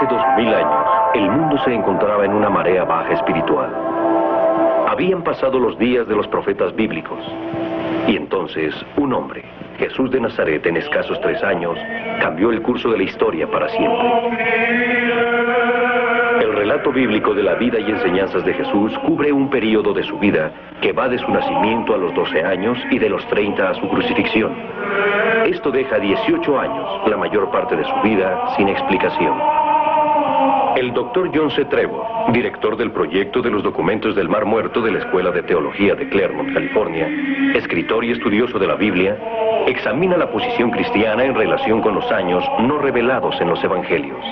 Hace 2000 años, el mundo se encontraba en una marea baja espiritual. Habían pasado los días de los profetas bíblicos. Y entonces, un hombre, Jesús de Nazaret, en escasos 3 años, cambió el curso de la historia para siempre. El relato bíblico de la vida y enseñanzas de Jesús cubre un periodo de su vida que va de su nacimiento a los 12 años y de los 30 a su crucifixión. Esto deja 18 años, la mayor parte de su vida, sin explicación. El Dr. John C. Trevor, director del proyecto de los documentos del Mar Muerto de la Escuela de Teología de Claremont, California, escritor y estudioso de la Biblia, examina la posición cristiana en relación con los años no revelados en los evangelios.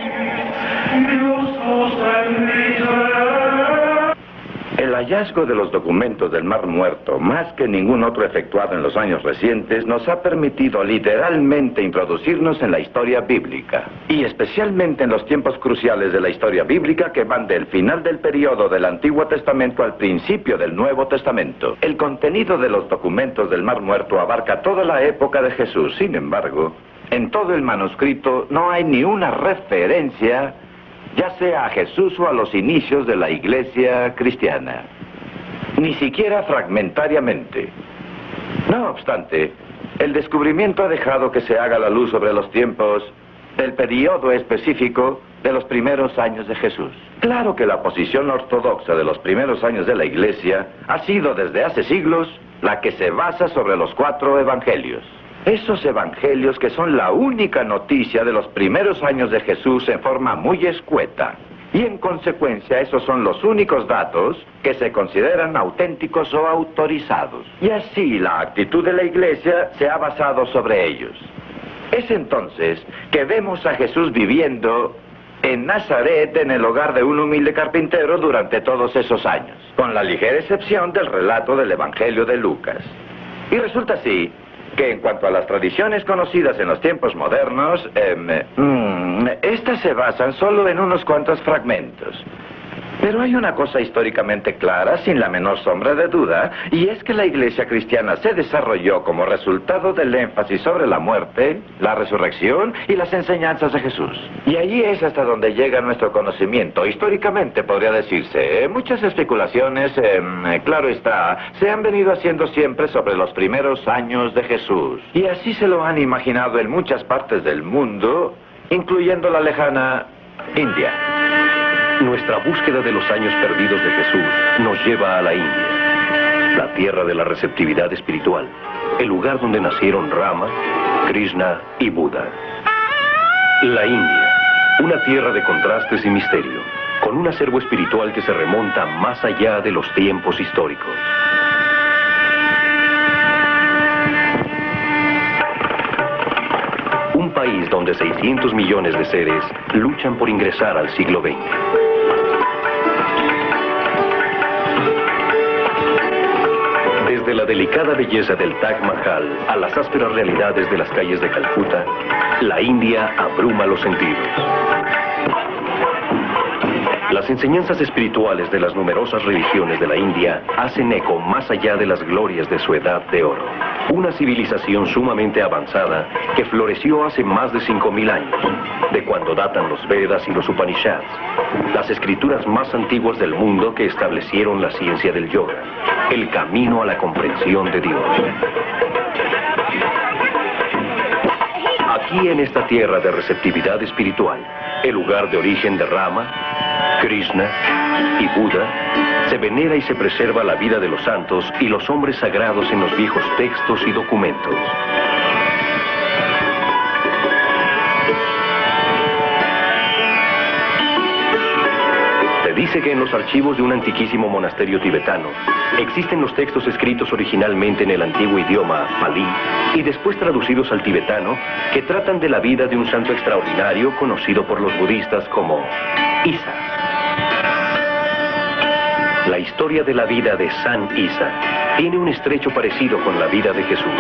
El hallazgo de los documentos del Mar Muerto, más que ningún otro efectuado en los años recientes, nos ha permitido literalmente introducirnos en la historia bíblica, y especialmente en los tiempos cruciales de la historia bíblica que van del final del periodo del Antiguo Testamento al principio del Nuevo Testamento. El contenido de los documentos del Mar Muerto abarca toda la época de Jesús. Sin embargo, en todo el manuscrito no hay ni una referencia, ya sea a Jesús o a los inicios de la iglesia cristiana, ni siquiera fragmentariamente. No obstante, el descubrimiento ha dejado que se haga la luz sobre los tiempos del periodo específico de los primeros años de Jesús. Claro que la posición ortodoxa de los primeros años de la iglesia ha sido desde hace siglos la que se basa sobre los 4 evangelios. Esos evangelios que son la única noticia de los primeros años de Jesús en forma muy escueta. Y en consecuencia, esos son los únicos datos que se consideran auténticos o autorizados. Y así la actitud de la iglesia se ha basado sobre ellos. Es entonces que vemos a Jesús viviendo en Nazaret, en el hogar de un humilde carpintero durante todos esos años, con la ligera excepción del relato del Evangelio de Lucas. Y resulta así que en cuanto a las tradiciones conocidas en los tiempos modernos, estas se basan solo en unos cuantos fragmentos. Pero hay una cosa históricamente clara, sin la menor sombra de duda, y es que la iglesia cristiana se desarrolló como resultado del énfasis sobre la muerte, la resurrección y las enseñanzas de Jesús. Y allí es hasta donde llega nuestro conocimiento. Históricamente, podría decirse, muchas especulaciones, claro está, se han venido haciendo siempre sobre los primeros años de Jesús. Y así se lo han imaginado en muchas partes del mundo, incluyendo la lejana India. Nuestra búsqueda de los años perdidos de Jesús nos lleva a la India, la tierra de la receptividad espiritual, el lugar donde nacieron Rama, Krishna y Buda. La India, una tierra de contrastes y misterio, con un acervo espiritual que se remonta más allá de los tiempos históricos. Un país donde 600 millones de seres luchan por ingresar al siglo XX. Desde la delicada belleza del Taj Mahal a las ásperas realidades de las calles de Calcuta, la India abruma los sentidos. Las enseñanzas espirituales de las numerosas religiones de la India hacen eco más allá de las glorias de su edad de oro. Una civilización sumamente avanzada que floreció hace más de 5000 años, de cuando datan los Vedas y los Upanishads, las escrituras más antiguas del mundo que establecieron la ciencia del yoga, el camino a la comprensión de Dios. Aquí en esta tierra de receptividad espiritual, el lugar de origen de Rama, Krishna y Buda, se venera y se preserva la vida de los santos y los hombres sagrados en los viejos textos y documentos. Se dice que en los archivos de un antiquísimo monasterio tibetano existen los textos escritos originalmente en el antiguo idioma palí y después traducidos al tibetano que tratan de la vida de un santo extraordinario conocido por los budistas como Isa. La historia de la vida de San Isa tiene un estrecho parecido con la vida de Jesús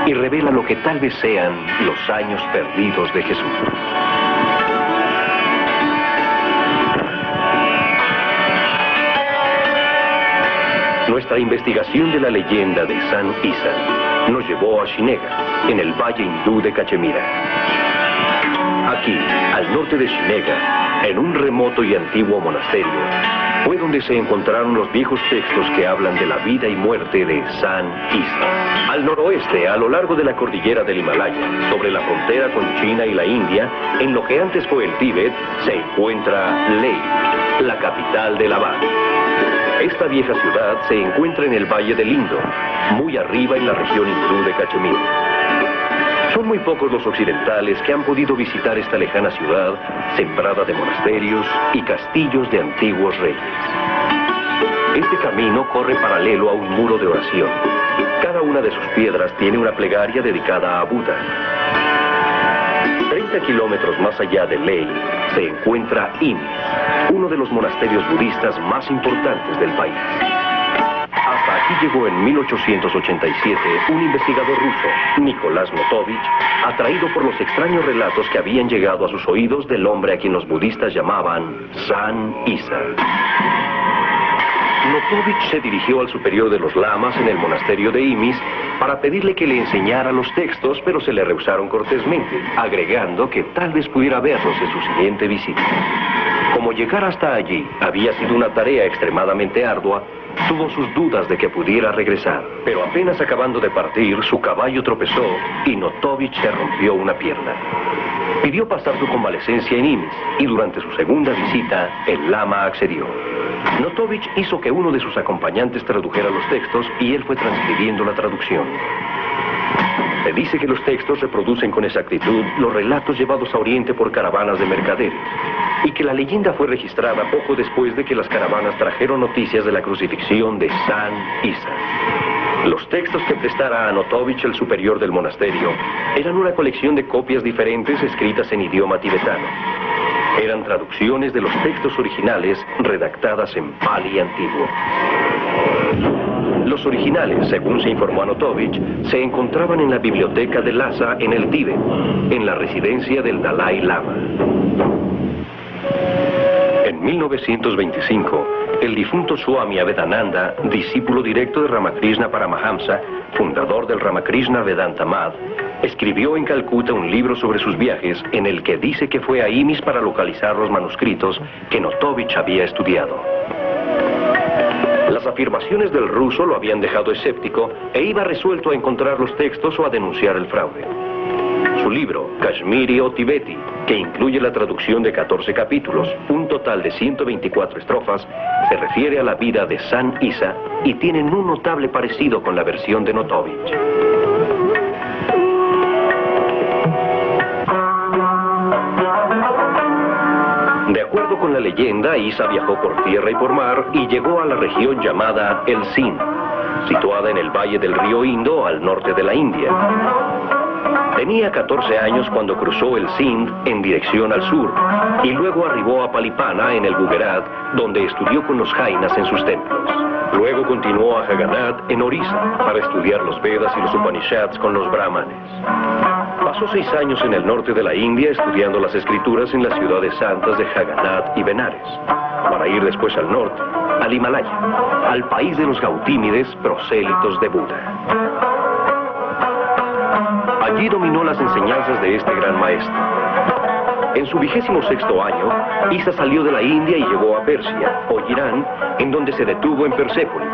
y revela lo que tal vez sean los años perdidos de Jesús. Nuestra investigación de la leyenda de San Isa nos llevó a Srinagar, en el valle hindú de Cachemira. Aquí, al norte de Shinega, en un remoto y antiguo monasterio, fue donde se encontraron los viejos textos que hablan de la vida y muerte de San Isa. Al noroeste, a lo largo de la cordillera del Himalaya, sobre la frontera con China y la India, en lo que antes fue el Tíbet, se encuentra Leh, la capital de Laván. Esta vieja ciudad se encuentra en el Valle del Indo, muy arriba en la región hindú de Cachemir. Son muy pocos los occidentales que han podido visitar esta lejana ciudad, sembrada de monasterios y castillos de antiguos reyes. Este camino corre paralelo a un muro de oración. Cada una de sus piedras tiene una plegaria dedicada a Buda. 30 kilómetros más allá de Leh se encuentra Imis, uno de los monasterios budistas más importantes del país. Hasta aquí llegó en 1887 un investigador ruso, Nicolás Notovich, atraído por los extraños relatos que habían llegado a sus oídos del hombre a quien los budistas llamaban San Isa. Notovich se dirigió al superior de los lamas en el monasterio de Imis para pedirle que le enseñara los textos, pero se le rehusaron cortésmente, agregando que tal vez pudiera verlos en su siguiente visita. Como llegar hasta allí había sido una tarea extremadamente ardua, tuvo sus dudas de que pudiera regresar, pero apenas acabando de partir, su caballo tropezó y Notovich se rompió una pierna. Pidió pasar su convalecencia en Imis y durante su segunda visita, el lama accedió. Notovich hizo que uno de sus acompañantes tradujera los textos y él fue transcribiendo la traducción. Se dice que los textos reproducen con exactitud los relatos llevados a Oriente por caravanas de mercaderes y que la leyenda fue registrada poco después de que las caravanas trajeron noticias de la crucifixión de San Isa. Los textos que prestara a Notovich el superior del monasterio eran una colección de copias diferentes escritas en idioma tibetano. Eran traducciones de los textos originales redactadas en pali antiguo. Los originales, según se informó a Notovich, se encontraban en la biblioteca de Lhasa en el Tíbet, en la residencia del Dalai Lama. En 1925, el difunto Swami Avedananda, discípulo directo de Ramakrishna Paramahamsa, fundador del Ramakrishna Vedanta Math, escribió en Calcuta un libro sobre sus viajes en el que dice que fue a Imis para localizar los manuscritos que Notovich había estudiado. Las afirmaciones del ruso lo habían dejado escéptico e iba resuelto a encontrar los textos o a denunciar el fraude. Su libro, Kashmiri o Tibeti, que incluye la traducción de 14 capítulos, un total de 124 estrofas, se refiere a la vida de San Isa y tienen un notable parecido con la versión de Notovich. De acuerdo con la leyenda, Isa viajó por tierra y por mar y llegó a la región llamada el Sind, situada en el valle del río Indo al norte de la India. Tenía 14 años cuando cruzó el Sind en dirección al sur y luego arribó a Palipana en el Gujarat, donde estudió con los Jainas en sus templos. Luego continuó a Jagannath en Orissa para estudiar los Vedas y los Upanishads con los brahmanes. Pasó 6 años en el norte de la India estudiando las escrituras en las ciudades santas de Jagannath y Benares, para ir después al norte, al Himalaya, al país de los Gautímides, prosélitos de Buda. Allí dominó las enseñanzas de este gran maestro. En su 26º año, Isa salió de la India y llegó a Persia, o Irán, en donde se detuvo en Persépolis,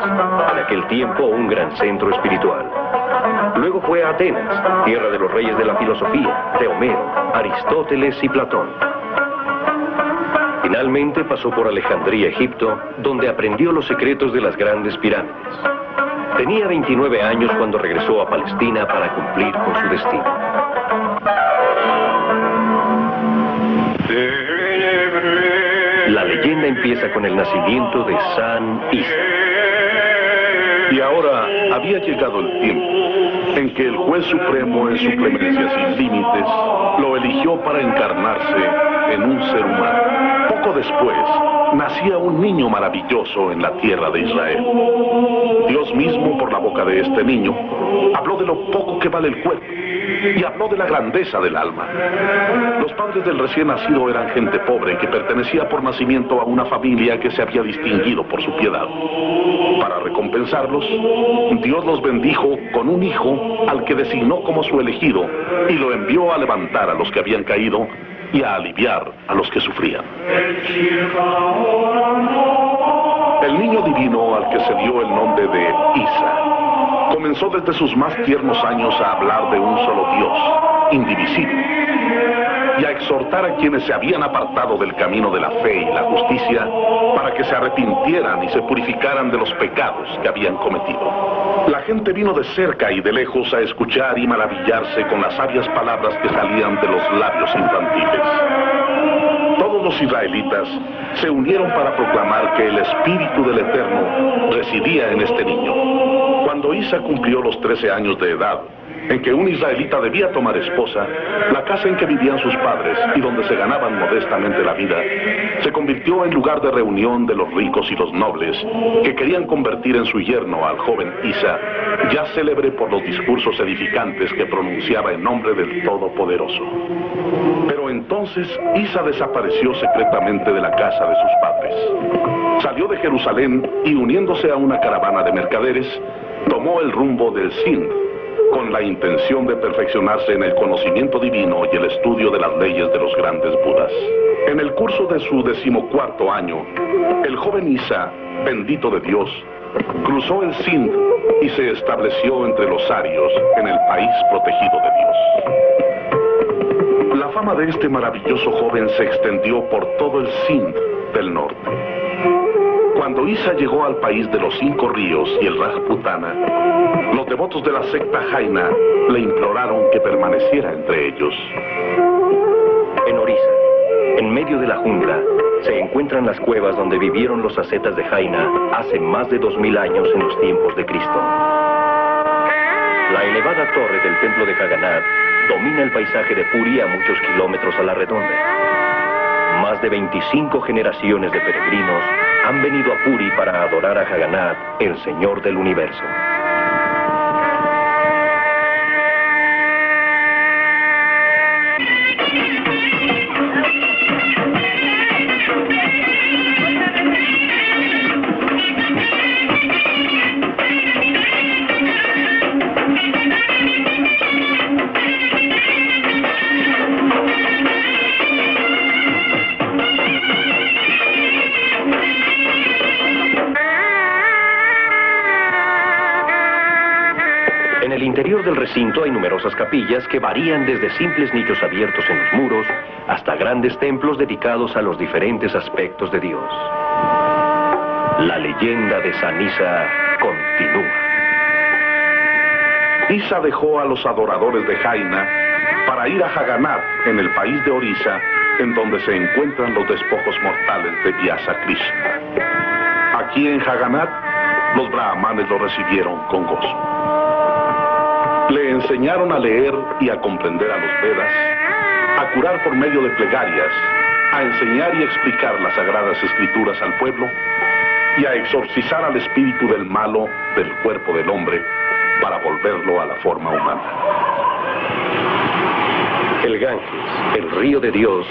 en aquel tiempo un gran centro espiritual. Luego fue a Atenas, tierra de los reyes de la filosofía, de Homero, Aristóteles y Platón. Finalmente pasó por Alejandría, Egipto, donde aprendió los secretos de las grandes pirámides. Tenía 29 años cuando regresó a Palestina para cumplir con su destino. La leyenda empieza con el nacimiento de San Isa. Y ahora había llegado el tiempo en que el juez supremo, en su clemencia sin límites, lo eligió para encarnarse en un ser humano. Poco después, nacía un niño maravilloso en la tierra de Israel. Dios mismo, por la boca de este niño, habló de lo poco que vale el cuerpo y habló de la grandeza del alma. Los padres del recién nacido eran gente pobre que pertenecía por nacimiento a una familia que se había distinguido por su piedad. Para recompensarlos, Dios los bendijo con un hijo al que designó como su elegido y lo envió a levantar a los que habían caído y a aliviar a los que sufrían. El niño divino al que se dio el nombre de Isa comenzó desde sus más tiernos años a hablar de un solo Dios, indivisible, y a exhortar a quienes se habían apartado del camino de la fe y la justicia para que se arrepintieran y se purificaran de los pecados que habían cometido. La gente vino de cerca y de lejos a escuchar y maravillarse con las sabias palabras que salían de los labios infantiles. Todos los israelitas se unieron para proclamar que el Espíritu del Eterno residía en este niño. Cuando Isa cumplió los 13 años de edad, en que un israelita debía tomar esposa, la casa en que vivían sus padres y donde se ganaban modestamente la vida, se convirtió en lugar de reunión de los ricos y los nobles que querían convertir en su yerno al joven Isa, ya célebre por los discursos edificantes que pronunciaba en nombre del Todopoderoso. Pero entonces Isa desapareció secretamente de la casa de sus padres. Salió de Jerusalén y, uniéndose a una caravana de mercaderes, tomó el rumbo del Sind, con la intención de perfeccionarse en el conocimiento divino y el estudio de las leyes de los grandes Budas. En el curso de su 14º año, el joven Isa, bendito de Dios, cruzó el Sind y se estableció entre los arios en el país protegido de Dios. La fama de este maravilloso joven se extendió por todo el Sind del norte. Cuando Isa llegó al país de los 5 ríos y el Rajputana, los devotos de la secta Jaina le imploraron que permaneciera entre ellos. En Orissa, en medio de la jungla, se encuentran las cuevas donde vivieron los ascetas de Jaina hace más de 2000 años en los tiempos de Cristo. La elevada torre del templo de Jagannath domina el paisaje de Puri a muchos kilómetros a la redonda. Más de 25 generaciones de peregrinos han venido a Puri para adorar a Jagannath, el Señor del Universo. En el interior del recinto hay numerosas capillas que varían desde simples nichos abiertos en los muros hasta grandes templos dedicados a los diferentes aspectos de Dios. La leyenda de San Isa continúa. Isa dejó a los adoradores de Jaina para ir a Jagannath, en el país de Orissa, en donde se encuentran los despojos mortales de Vyasa Krishna. Aquí en Jagannath, los brahmanes lo recibieron con gozo. Le enseñaron a leer y a comprender a los Vedas, a curar por medio de plegarias, a enseñar y explicar las sagradas escrituras al pueblo y a exorcizar al espíritu del malo del cuerpo del hombre para volverlo a la forma humana. El Ganges, el río de Dios,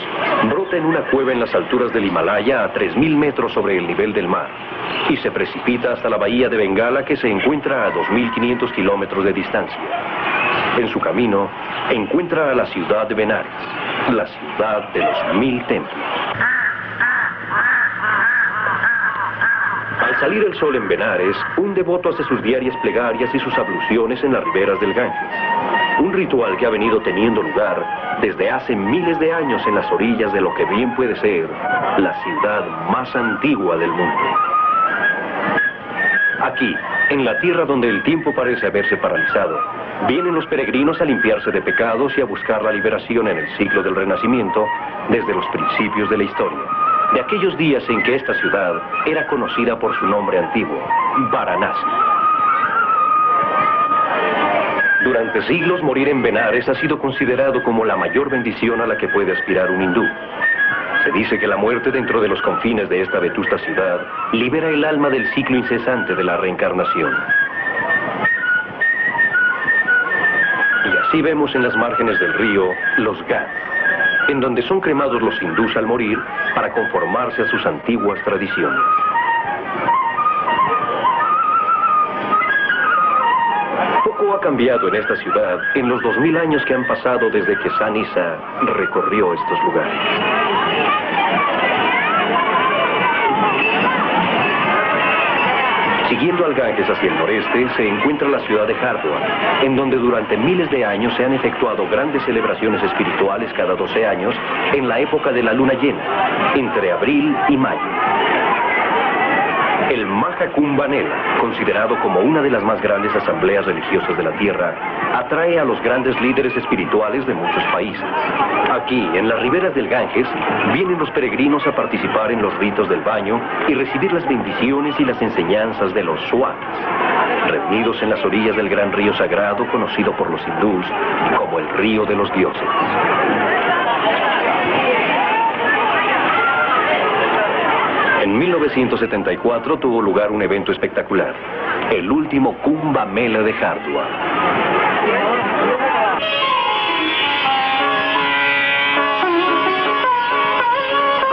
brota en una cueva en las alturas del Himalaya a 3000 metros sobre el nivel del mar y se precipita hasta la bahía de Bengala, que se encuentra a 2500 kilómetros de distancia. En su camino encuentra a la ciudad de Benares, la ciudad de los 1000 templos. Al salir el sol en Benares, un devoto hace sus diarias plegarias y sus abluciones en las riberas del Ganges. Un ritual que ha venido teniendo lugar desde hace miles de años en las orillas de lo que bien puede ser la ciudad más antigua del mundo. Aquí, en la tierra donde el tiempo parece haberse paralizado, vienen los peregrinos a limpiarse de pecados y a buscar la liberación en el ciclo del Renacimiento desde los principios de la historia, de aquellos días en que esta ciudad era conocida por su nombre antiguo, Varanasi. Durante siglos, morir en Benares ha sido considerado como la mayor bendición a la que puede aspirar un hindú. Se dice que la muerte dentro de los confines de esta vetusta ciudad libera el alma del ciclo incesante de la reencarnación. Y así vemos en las márgenes del río los Ghats, en donde son cremados los hindús al morir para conformarse a sus antiguas tradiciones. Poco ha cambiado en esta ciudad en los 2000 años que han pasado desde que San Isa recorrió estos lugares. Siguiendo al Ganges hacia el noreste se encuentra la ciudad de Hardwar, en donde durante miles de años se han efectuado grandes celebraciones espirituales cada 12 años en la época de la luna llena, entre abril y mayo. El Maha Kumbh Mela, considerado como una de las más grandes asambleas religiosas de la Tierra, atrae a los grandes líderes espirituales de muchos países. Aquí, en las riberas del Ganges, vienen los peregrinos a participar en los ritos del baño y recibir las bendiciones y las enseñanzas de los swamis, reunidos en las orillas del gran río sagrado conocido por los hindús como el río de los dioses. En 1974 tuvo lugar un evento espectacular, el último Kumbh Mela de Hardwar.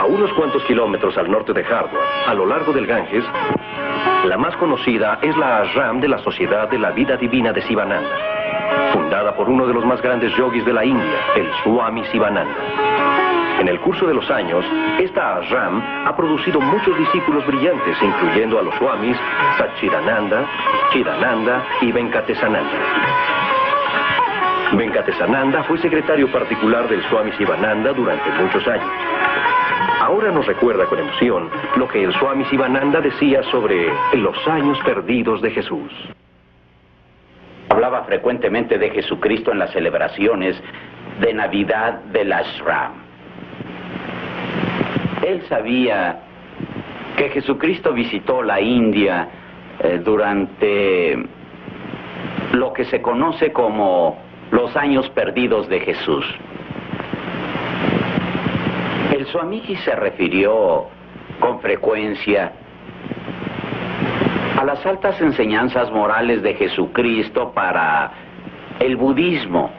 A unos cuantos kilómetros al norte de Hardwar, a lo largo del Ganges, la más conocida es la ashram de la Sociedad de la Vida Divina de Sivananda, fundada por uno de los más grandes yogis de la India, el Swami Sivananda. En el curso de los años, esta ashram ha producido muchos discípulos brillantes, incluyendo a los swamis Satchidananda, Chidananda y Venkatesananda. Venkatesananda fue secretario particular del Swami Sivananda durante muchos años. Ahora nos recuerda con emoción lo que el Swami Sivananda decía sobre los años perdidos de Jesús. Hablaba frecuentemente de Jesucristo en las celebraciones de Navidad del ashram. Él sabía que Jesucristo visitó la India durante lo que se conoce como los años perdidos de Jesús. El Swamiji se refirió con frecuencia a las altas enseñanzas morales de Jesucristo para el budismo.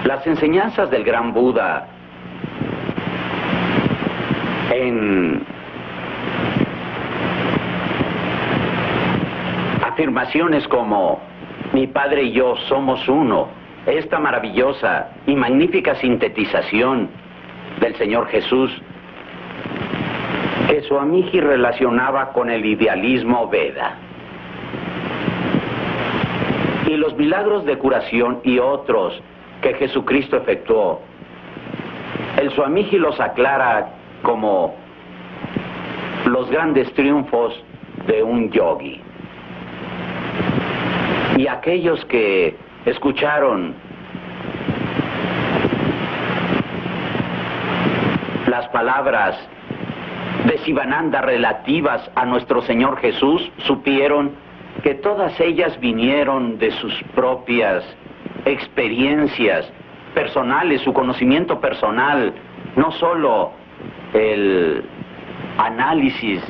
Las enseñanzas del gran Buda en afirmaciones como mi padre y yo somos uno, esta maravillosa y magnífica sintetización del Señor Jesús que Swamiji relacionaba con el idealismo Veda. Y los milagros de curación y otros que Jesucristo efectuó, el Swamiji los aclara como los grandes triunfos de un yogi. Y aquellos que escucharon las palabras de Sivananda relativas a nuestro Señor Jesús, supieron que todas ellas vinieron de sus propias experiencias personales, su conocimiento personal, no solo el análisis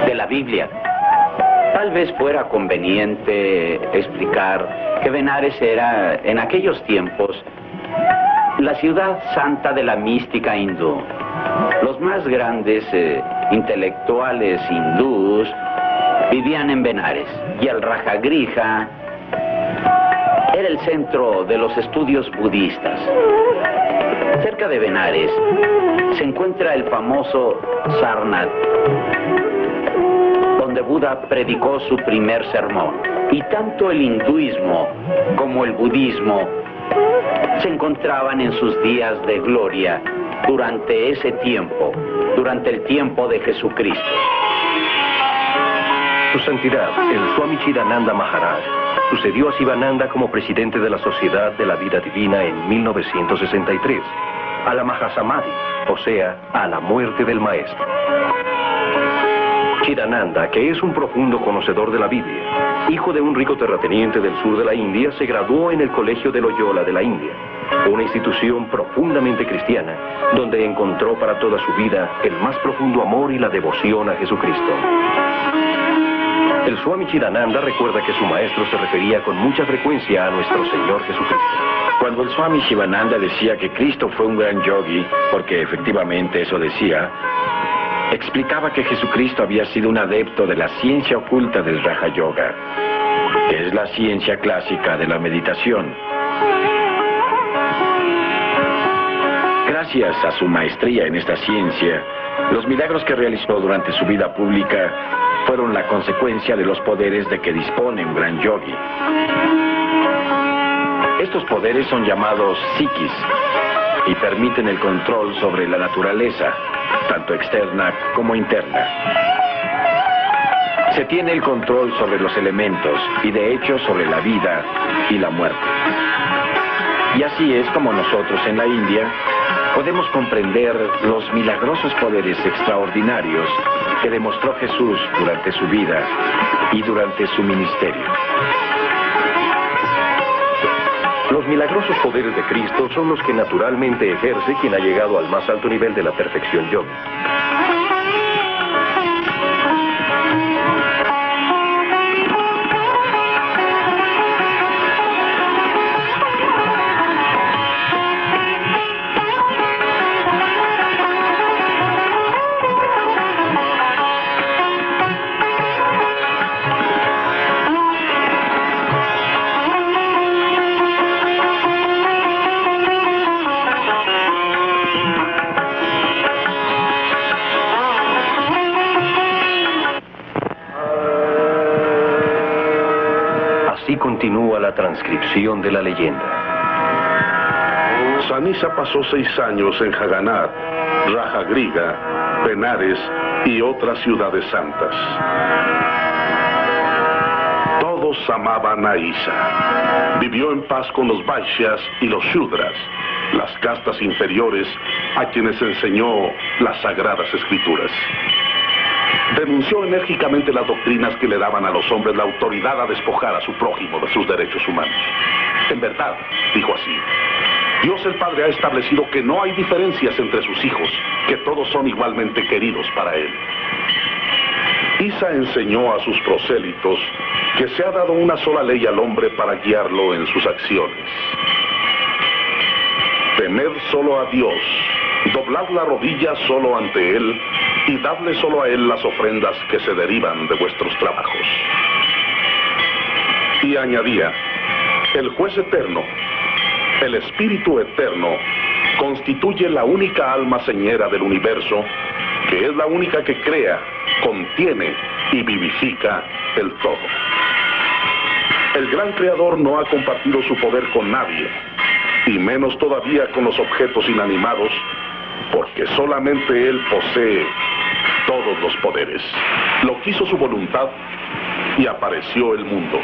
de la Biblia. Tal vez fuera conveniente explicar que Benares era, en aquellos tiempos, la ciudad santa de la mística hindú. Los más grandes intelectuales hindús vivían en Benares, y el Rajagriha era el centro de los estudios budistas. Cerca de Benares se encuentra el famoso Sarnath, donde Buda predicó su primer sermón. Y tanto el hinduismo como el budismo se encontraban en sus días de gloria durante ese tiempo, durante el tiempo de Jesucristo. Su Santidad, el Swami Chidananda Maharaj, sucedió a Sivananda como presidente de la Sociedad de la Vida Divina en 1963, a la Mahasamadhi, o sea, a la muerte del maestro. Chidananda, que es un profundo conocedor de la Biblia, hijo de un rico terrateniente del sur de la India, se graduó en el Colegio de Loyola de la India, una institución profundamente cristiana, donde encontró para toda su vida el más profundo amor y la devoción a Jesucristo. El Swami Chidananda recuerda que su maestro se refería con mucha frecuencia a nuestro Señor Jesucristo. Cuando el Swami Shivananda decía que Cristo fue un gran yogi, porque efectivamente eso decía, explicaba que Jesucristo había sido un adepto de la ciencia oculta del Raja Yoga. que es la ciencia clásica de la meditación. Gracias a su maestría en esta ciencia, los milagros que realizó durante su vida pública fueron la consecuencia de los poderes de que dispone un gran yogi. Estos poderes son llamados psiquis y permiten el control sobre la naturaleza, tanto externa como interna. Se tiene el control sobre los elementos y de hecho sobre la vida y la muerte. Y así es como nosotros en la India podemos comprender los milagrosos poderes extraordinarios que demostró Jesús durante su vida y durante su ministerio. Los milagrosos poderes de Cristo son los que naturalmente ejerce quien ha llegado al más alto nivel de la perfección yogi. Así continúa la transcripción de la leyenda. Sanisa pasó 6 años en Jagannath, Rajagriha, Benares y otras ciudades santas. Todos amaban a Isa. Vivió en paz con los Vaishyas y los Shudras, las castas inferiores a quienes enseñó las sagradas escrituras. Denunció enérgicamente las doctrinas que le daban a los hombres la autoridad a despojar a su prójimo de sus derechos humanos. En verdad, dijo así, Dios el Padre ha establecido que no hay diferencias entre sus hijos, que todos son igualmente queridos para Él. Isa enseñó a sus prosélitos que se ha dado una sola ley al hombre para guiarlo en sus acciones. Temed solo a Dios, doblad la rodilla solo ante Él, y dadle solo a Él las ofrendas que se derivan de vuestros trabajos. Y añadía, el juez eterno, el Espíritu eterno, constituye la única alma señera del universo, que es la única que crea, contiene y vivifica el todo. El gran Creador no ha compartido su poder con nadie, y menos todavía con los objetos inanimados, porque solamente Él posee todos los poderes. Lo quiso su voluntad y apareció el mundo.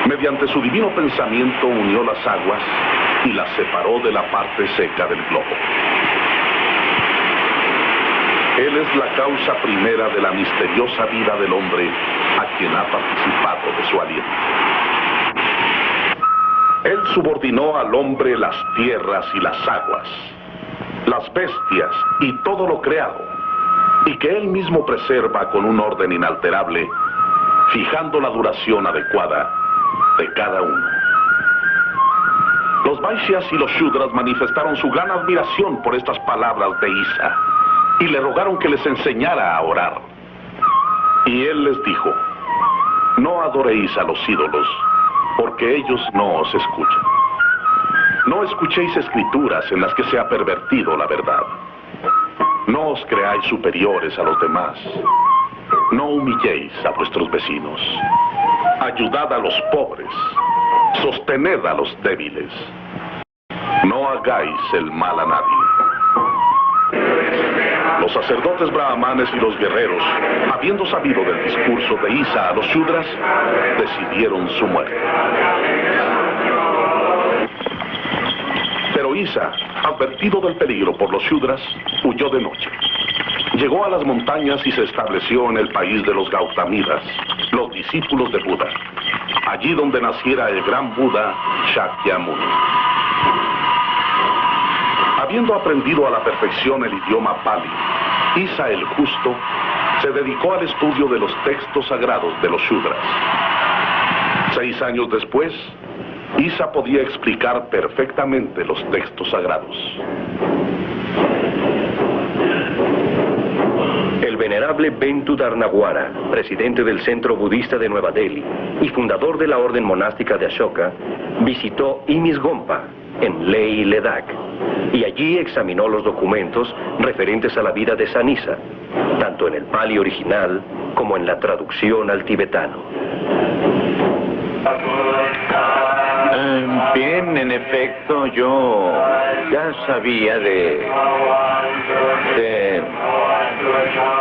Mediante su divino pensamiento unió las aguas y las separó de la parte seca del globo. Él es la causa primera de la misteriosa vida del hombre a quien ha participado de su aliento. Él subordinó al hombre las tierras y las aguas, las bestias y todo lo creado, y que Él mismo preserva con un orden inalterable, fijando la duración adecuada de cada uno. Los Vaishyas y los Shudras manifestaron su gran admiración por estas palabras de Isa, y le rogaron que les enseñara a orar. Y Él les dijo, no adoréis a los ídolos, porque ellos no os escuchan. No escuchéis escrituras en las que se ha pervertido la verdad. No os creáis superiores a los demás. No humilléis a vuestros vecinos. Ayudad a los pobres. Sostened a los débiles. No hagáis el mal a nadie. Los sacerdotes brahmanes y los guerreros, habiendo sabido del discurso de Isa a los Shudras, decidieron su muerte. Pero Isa, advertido del peligro por los Shudras, huyó de noche. Llegó a las montañas y se estableció en el país de los Gautamidas, los discípulos de Buda, allí donde naciera el gran Buda Shakyamuni. Habiendo aprendido a la perfección el idioma Pali, Isa el Justo se dedicó al estudio de los textos sagrados de los Shudras. 6 años después, Isa podía explicar perfectamente los textos sagrados. El venerable venerable Bentu Dharnawara, presidente del Centro Budista de Nueva Delhi y fundador de la orden monástica de Ashoka, visitó Himisgompa, en Leh, Ladakh, y allí examinó los documentos referentes a la vida de San Isa, tanto en el Pali original como en la traducción al tibetano. Bien, en efecto, yo ya sabía de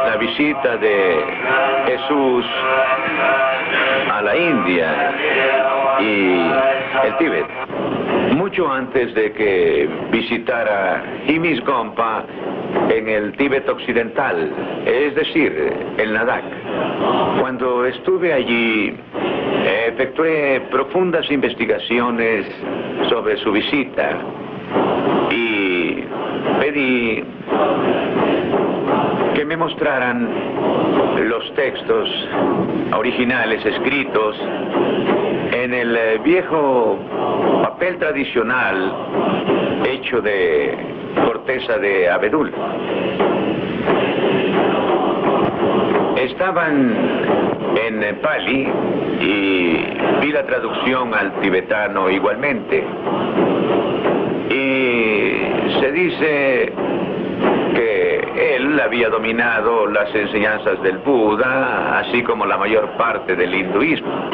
la visita de Jesús a la India y el Tíbet, mucho antes de que visitara Himisgompa en el Tíbet occidental, es decir, en Ladakh. Cuando estuve allí, efectué profundas investigaciones sobre su visita y pedí que me mostraran los textos originales escritos en el viejo papel tradicional hecho de corteza de abedul. Estaban en Pali y vi la traducción al tibetano igualmente. Y se dice que él había dominado las enseñanzas del Buda, así como la mayor parte del hinduismo.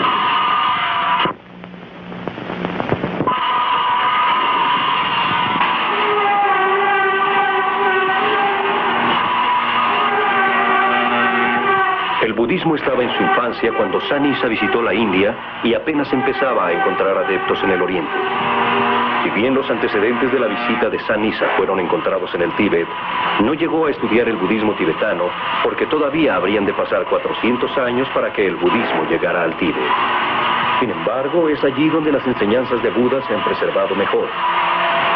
El budismo estaba en su infancia cuando San Isa visitó la India y apenas empezaba a encontrar adeptos en el Oriente. Si bien los antecedentes de la visita de San Isa fueron encontrados en el Tíbet, no llegó a estudiar el budismo tibetano porque todavía habrían de pasar 400 años para que el budismo llegara al Tíbet. Sin embargo, es allí donde las enseñanzas de Buda se han preservado mejor.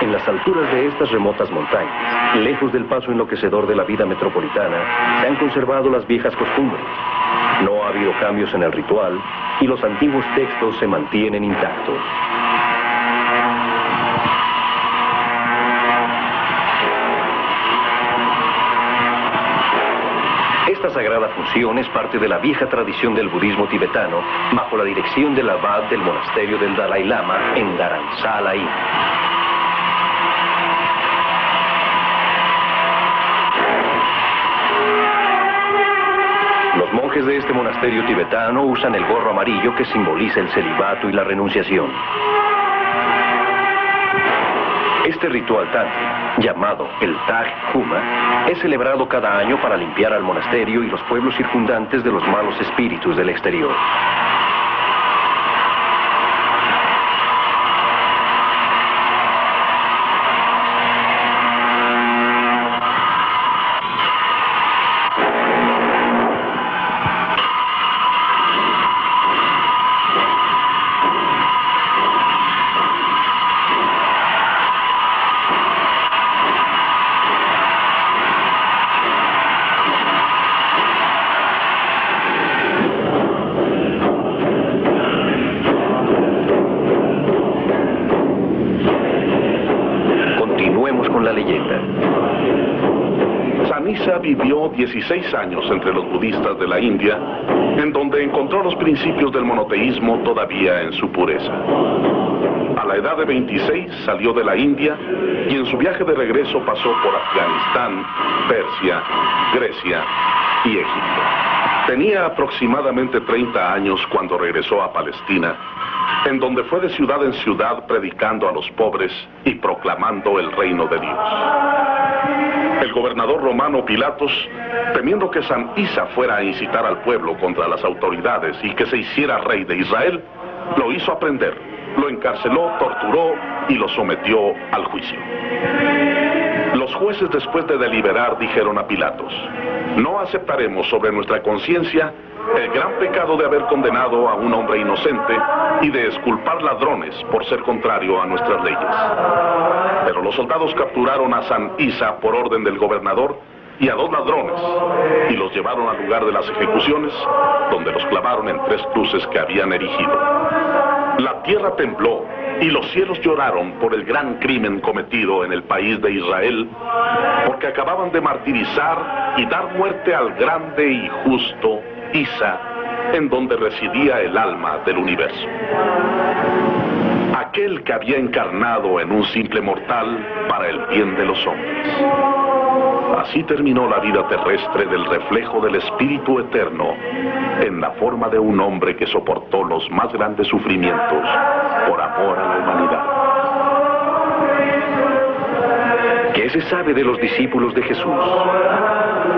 En las alturas de estas remotas montañas, lejos del paso enloquecedor de la vida metropolitana, se han conservado las viejas costumbres. No ha habido cambios en el ritual y los antiguos textos se mantienen intactos. Esta sagrada función es parte de la vieja tradición del budismo tibetano bajo la dirección del abad del monasterio del Dalai Lama en Dharamsala, India. Los monjes de este monasterio tibetano usan el gorro amarillo que simboliza el celibato y la renunciación. Este ritual tántrico, llamado el Taj Huma, es celebrado cada año para limpiar al monasterio y los pueblos circundantes de los malos espíritus del exterior. San Isa vivió 16 años entre los budistas de la India, en donde encontró los principios del monoteísmo todavía en su pureza. A la edad de 26 salió de la India y en su viaje de regreso pasó por Afganistán, Persia, Grecia y Egipto. Tenía aproximadamente 30 años cuando regresó a Palestina, en donde fue de ciudad en ciudad predicando a los pobres y proclamando el reino de Dios. El gobernador romano Pilatos, temiendo que San Isa fuera a incitar al pueblo contra las autoridades y que se hiciera rey de Israel, lo hizo aprender, lo encarceló, torturó y lo sometió al juicio. Los jueces, después de deliberar, dijeron a Pilatos: no aceptaremos sobre nuestra conciencia el gran pecado de haber condenado a un hombre inocente y de exculpar ladrones por ser contrario a nuestras leyes. Pero los soldados capturaron a San Isa por orden del gobernador y a 2 ladrones y los llevaron al lugar de las ejecuciones, donde los clavaron en 3 cruces que habían erigido. La tierra tembló Y los cielos lloraron por el gran crimen cometido en el país de Israel, porque acababan de martirizar y dar muerte al grande y justo Isa, en donde residía el alma del universo. Aquel que había encarnado en un simple mortal para el bien de los hombres. Así terminó la vida terrestre del reflejo del Espíritu Eterno, en la forma de un hombre que soportó los más grandes sufrimientos por amor a la humanidad. ¿Qué se sabe de los discípulos de Jesús?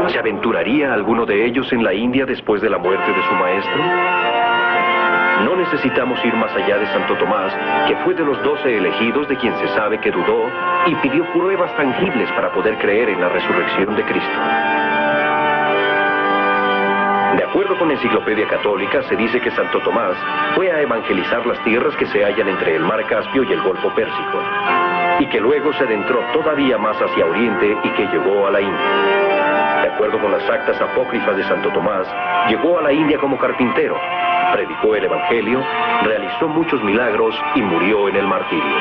¿Se aventuraría alguno de ellos en la India después de la muerte de su maestro? No necesitamos ir más allá de Santo Tomás, que fue de los 12 elegidos de quien se sabe que dudó y pidió pruebas tangibles para poder creer en la resurrección de Cristo. De acuerdo con la Enciclopedia Católica, se dice que Santo Tomás fue a evangelizar las tierras que se hallan entre el Mar Caspio y el Golfo Pérsico, y que luego se adentró todavía más hacia Oriente y que llegó a la India. De acuerdo con las actas apócrifas de Santo Tomás, llegó a la India como carpintero, predicó el Evangelio, realizó muchos milagros y murió en el martirio.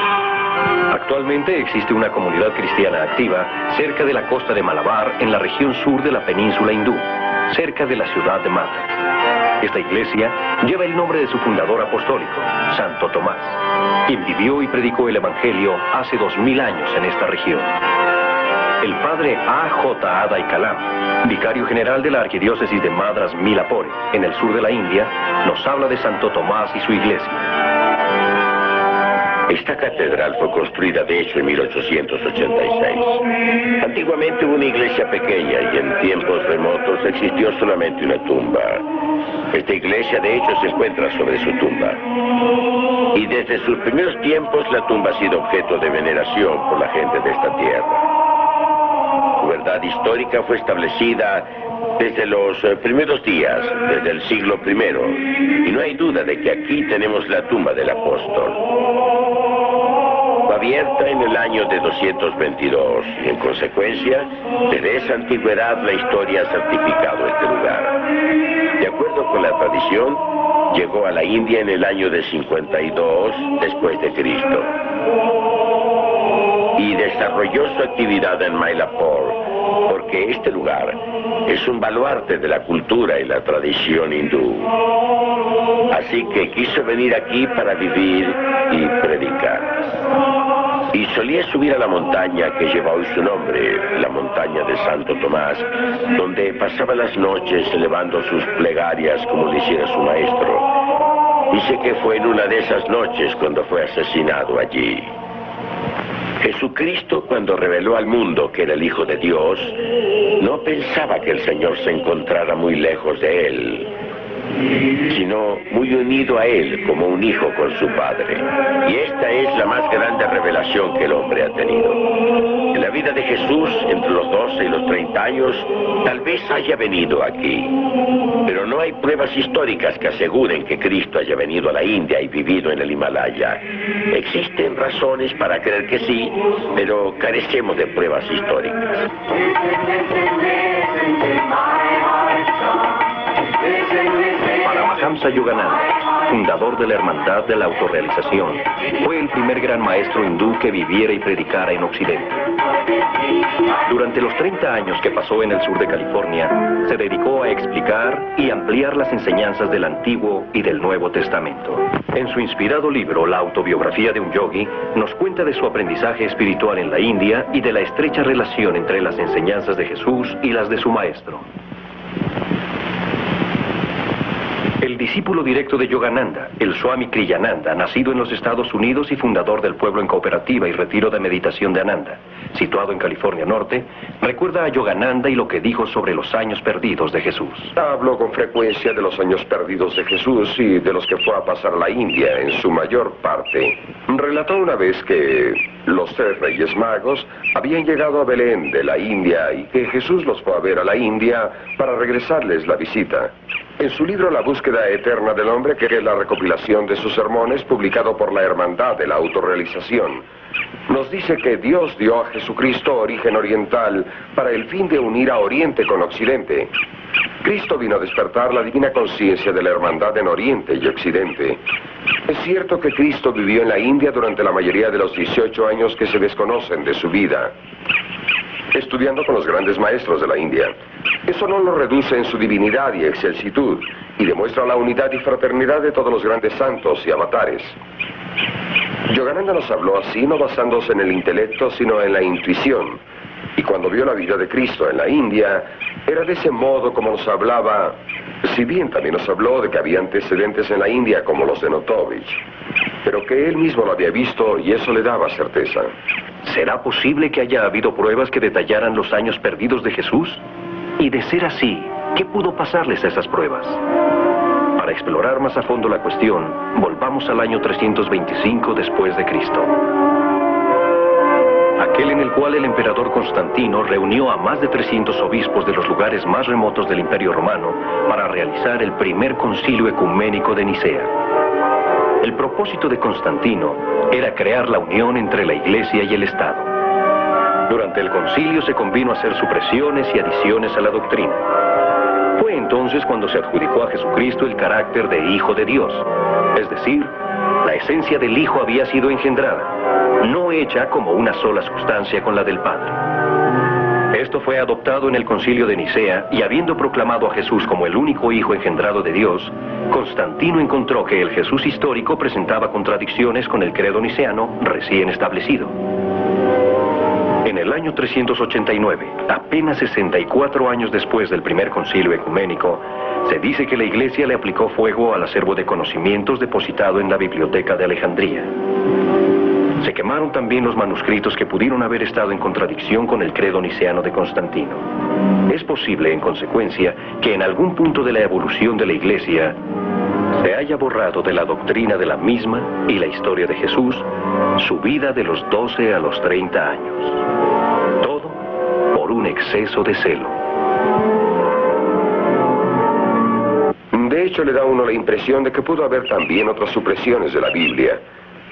Actualmente existe una comunidad cristiana activa cerca de la costa de Malabar, en la región sur de la península hindú, cerca de la ciudad de Madras. Esta iglesia lleva el nombre de su fundador apostólico, Santo Tomás, quien vivió y predicó el Evangelio hace 2000 años en esta región. El padre A.J. Adai Kalam, vicario general de la arquidiócesis de Madras Milapore, en el sur de la India, nos habla de Santo Tomás y su iglesia. Esta catedral fue construida de hecho en 1886. Antiguamente hubo una iglesia pequeña y en tiempos remotos existió solamente una tumba. Esta iglesia de hecho se encuentra sobre su tumba. Y desde sus primeros tiempos la tumba ha sido objeto de veneración por la gente de esta tierra. Su verdad histórica fue establecida desde los primeros días, desde el siglo I, y no hay duda de que aquí tenemos la tumba del apóstol. Fue abierta en el año de 222, y en consecuencia, desde esa antigüedad la historia ha certificado este lugar. De acuerdo con la tradición, llegó a la India en el año de 52 después de Cristo. Y desarrolló su actividad en Mylapore, porque este lugar es un baluarte de la cultura y la tradición hindú. Así que quiso venir aquí para vivir y predicar. Y solía subir a la montaña que lleva hoy su nombre, la montaña de Santo Tomás, donde pasaba las noches elevando sus plegarias como lo hiciera su maestro. Dice que fue en una de esas noches cuando fue asesinado allí. Jesucristo, cuando reveló al mundo que era el Hijo de Dios, no pensaba que el Señor se encontrara muy lejos de él, sino muy unido a él como un hijo con su padre. Y esta es la más grande revelación que el hombre ha tenido. En la vida de Jesús, entre los 12 y los 30 años, tal vez haya venido aquí. Pero no hay pruebas históricas que aseguren que Cristo haya venido a la India y vivido en el Himalaya. Existen razones para creer que sí, pero carecemos de pruebas históricas. Paramahamsa Yogananda, fundador de la Hermandad de la Autorrealización, fue el primer gran maestro hindú que viviera y predicara en Occidente. Durante los 30 años que pasó en el sur de California, se dedicó a explicar y ampliar las enseñanzas del Antiguo y del Nuevo Testamento. En su inspirado libro, La autobiografía de un yogi, nos cuenta de su aprendizaje espiritual en la India y de la estrecha relación entre las enseñanzas de Jesús y las de su maestro. El discípulo directo de Yogananda, el Swami Kriyananda, nacido en los Estados Unidos y fundador del Pueblo en Cooperativa y Retiro de Meditación de Ananda, situado en California Norte, recuerda a Yogananda y lo que dijo sobre los años perdidos de Jesús. Habló con frecuencia de los años perdidos de Jesús y de los que fue a pasar a la India en su mayor parte. Relató una vez que los 3 reyes magos habían llegado a Belén de la India y que Jesús los fue a ver a la India para regresarles la visita. En su libro La búsqueda eterna del hombre, que es la recopilación de sus sermones publicado por la Hermandad de la Autorrealización, nos dice que Dios dio a Jesucristo origen oriental para el fin de unir a Oriente con Occidente. Cristo vino a despertar la divina conciencia de la hermandad en Oriente y Occidente. Es cierto que Cristo vivió en la India durante la mayoría de los 18 años que se desconocen de su vida, estudiando con los grandes maestros de la India. Eso no lo reduce en su divinidad y excelsitud, y demuestra la unidad y fraternidad de todos los grandes santos y avatares. Yogananda nos habló así, no basándose en el intelecto, sino en la intuición. Y cuando vio la vida de Cristo en la India, era de ese modo como nos hablaba, si bien también nos habló de que había antecedentes en la India como los de Notovich, pero que él mismo lo había visto y eso le daba certeza. ¿Será posible que haya habido pruebas que detallaran los años perdidos de Jesús? Y de ser así, ¿qué pudo pasarles a esas pruebas? Para explorar más a fondo la cuestión, volvamos al año 325 después de Cristo. Aquel en el cual el emperador Constantino reunió a más de 300 obispos de los lugares más remotos del Imperio Romano para realizar el primer concilio ecuménico de Nicea. El propósito de Constantino era crear la unión entre la Iglesia y el Estado. Durante el concilio se convino a hacer supresiones y adiciones a la doctrina. Fue entonces cuando se adjudicó a Jesucristo el carácter de Hijo de Dios, es decir, la esencia del Hijo había sido engendrada, no hecha como una sola sustancia con la del Padre. Esto fue adoptado en el concilio de Nicea, y habiendo proclamado a Jesús como el único Hijo engendrado de Dios, Constantino encontró que el Jesús histórico presentaba contradicciones con el credo niceano recién establecido. En el año 389, apenas 64 años después del primer concilio ecuménico, se dice que la Iglesia le aplicó fuego al acervo de conocimientos depositado en la Biblioteca de Alejandría. Se quemaron también los manuscritos que pudieron haber estado en contradicción con el credo niceano de Constantino. Es posible, en consecuencia, que en algún punto de la evolución de la Iglesia se haya borrado de la doctrina de la misma y la historia de Jesús su vida de los 12 a los 30 años. Todo por un exceso de celo. De hecho, le da a uno la impresión de que pudo haber también otras supresiones de la Biblia.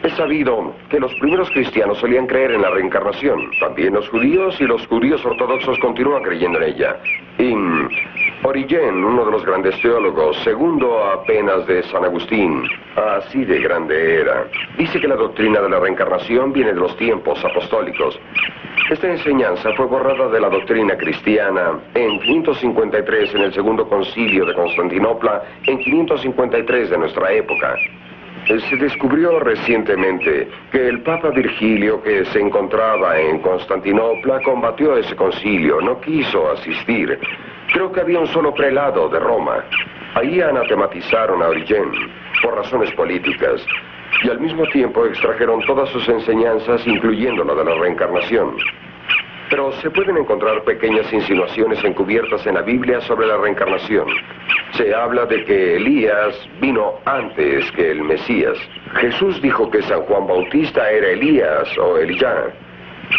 Es sabido que los primeros cristianos solían creer en la reencarnación. También los judíos y los judíos ortodoxos continúan creyendo en ella. Y Origen, uno de los grandes teólogos, segundo apenas de San Agustín, así de grande era, dice que la doctrina de la reencarnación viene de los tiempos apostólicos. Esta enseñanza fue borrada de la doctrina cristiana en 553 en el segundo concilio de Constantinopla, en 553 de nuestra época. Se descubrió recientemente que el Papa Virgilio, que se encontraba en Constantinopla, combatió ese concilio, no quiso asistir. Creo que había un solo prelado de Roma. Ahí anatematizaron a Origen por razones políticas y al mismo tiempo extrajeron todas sus enseñanzas, incluyendo la de la reencarnación. Pero se pueden encontrar pequeñas insinuaciones encubiertas en la Biblia sobre la reencarnación. Se habla de que Elías vino antes que el Mesías. Jesús dijo que San Juan Bautista era Elías o Elías.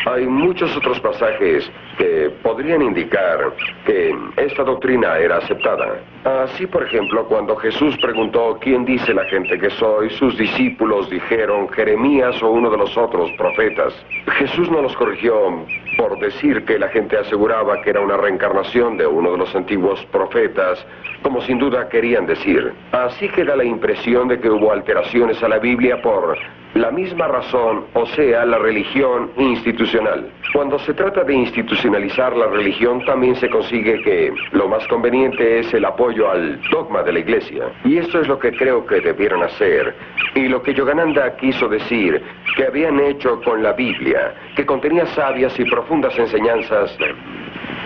Hay muchos otros pasajes que podrían indicar que esta doctrina era aceptada. Así, por ejemplo, cuando Jesús preguntó ¿quién dice la gente que soy?, sus discípulos dijeron Jeremías o uno de los otros profetas. Jesús no los corrigió por decir que la gente aseguraba que era una reencarnación de uno de los antiguos profetas, como sin duda querían decir. Así que da la impresión de que hubo alteraciones a la Biblia por la misma razón, o sea, la religión institucional. Cuando se trata de institucionalizar la religión, también se consigue que lo más conveniente es el apoyo al dogma de la Iglesia. Y esto es lo que creo que debieron hacer, y lo que Yogananda quiso decir que habían hecho con la Biblia, que contenía sabias y profundas enseñanzas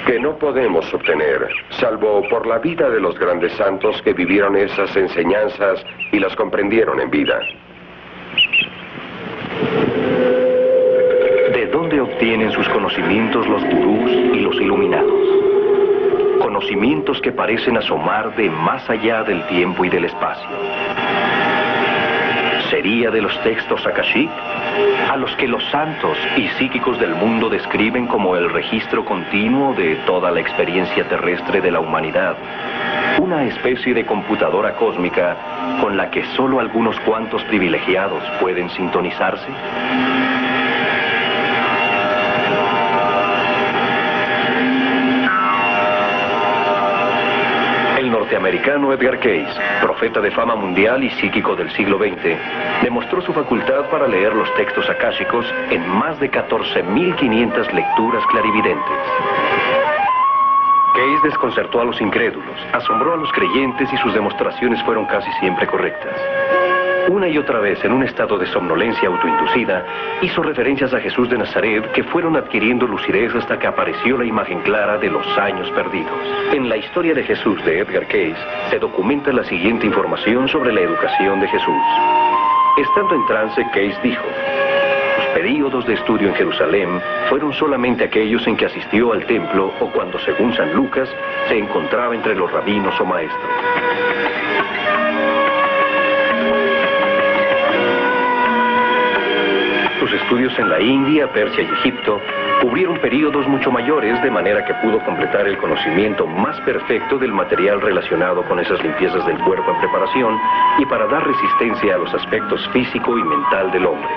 que no podemos obtener, salvo por la vida de los grandes santos que vivieron esas enseñanzas y las comprendieron en vida. ¿De dónde obtienen sus conocimientos los gurús y los iluminados? Conocimientos que parecen asomar de más allá del tiempo y del espacio. ¿Sería de los textos Akashic, a los que los santos y psíquicos del mundo describen como el registro continuo de toda la experiencia terrestre de la humanidad? Una especie de computadora cósmica con la que solo algunos cuantos privilegiados pueden sintonizarse. norteamericano Edgar Cayce, profeta de fama mundial y psíquico del siglo XX, demostró su facultad para leer los textos akáshicos en más de 14.500 lecturas clarividentes. Cayce desconcertó a los incrédulos, asombró a los creyentes y sus demostraciones fueron casi siempre correctas. Una y otra vez, en un estado de somnolencia autoinducida, hizo referencias a Jesús de Nazaret que fueron adquiriendo lucidez hasta que apareció la imagen clara de los años perdidos. En la historia de Jesús de Edgar Cayce se documenta la siguiente información sobre la educación de Jesús. Estando en trance, Cayce dijo: "Los períodos de estudio en Jerusalén fueron solamente aquellos en que asistió al templo o cuando, según San Lucas, se encontraba entre los rabinos o maestros. Sus estudios en la India, Persia y Egipto cubrieron períodos mucho mayores, de manera que pudo completar el conocimiento más perfecto del material relacionado con esas limpiezas del cuerpo en preparación y para dar resistencia a los aspectos físico y mental del hombre.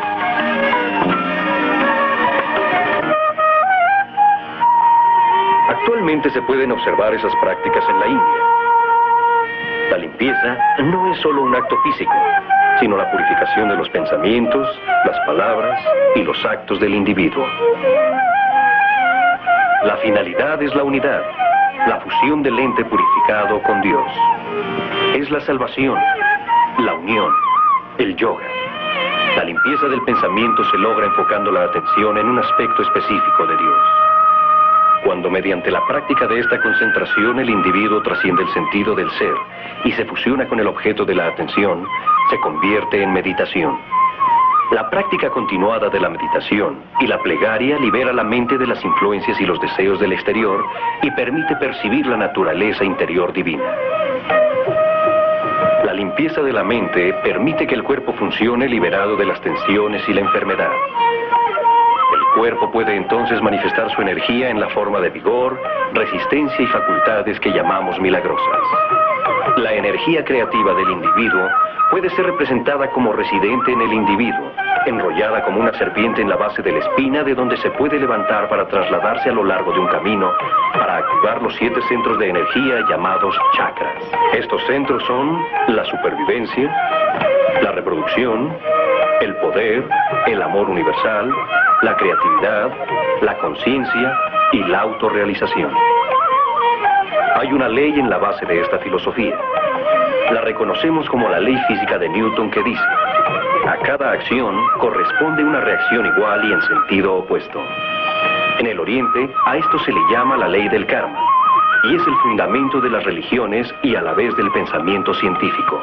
Actualmente se pueden observar esas prácticas en la India. La limpieza no es solo un acto físico, sino la purificación de los pensamientos, las palabras y los actos del individuo. La finalidad es la unidad, la fusión del ente purificado con Dios. Es la salvación, la unión, el yoga. La limpieza del pensamiento se logra enfocando la atención en un aspecto específico de Dios. Cuando mediante la práctica de esta concentración el individuo trasciende el sentido del ser y se fusiona con el objeto de la atención, se convierte en meditación. La práctica continuada de la meditación y la plegaria libera la mente de las influencias y los deseos del exterior y permite percibir la naturaleza interior divina. La limpieza de la mente permite que el cuerpo funcione liberado de las tensiones y la enfermedad. El cuerpo puede entonces manifestar su energía en la forma de vigor, resistencia y facultades que llamamos milagrosas. La energía creativa del individuo puede ser representada como residente en el individuo, enrollada como una serpiente en la base de la espina, de donde se puede levantar para trasladarse a lo largo de un camino para activar los 7 centros de energía llamados chakras. Estos centros son la supervivencia, la reproducción, el poder, el amor universal, la creatividad, la conciencia y la autorrealización. Hay una ley en la base de esta filosofía. La reconocemos como la ley física de Newton, que dice: a cada acción corresponde una reacción igual y en sentido opuesto. En el Oriente, a esto se le llama la ley del karma, y es el fundamento de las religiones y a la vez del pensamiento científico.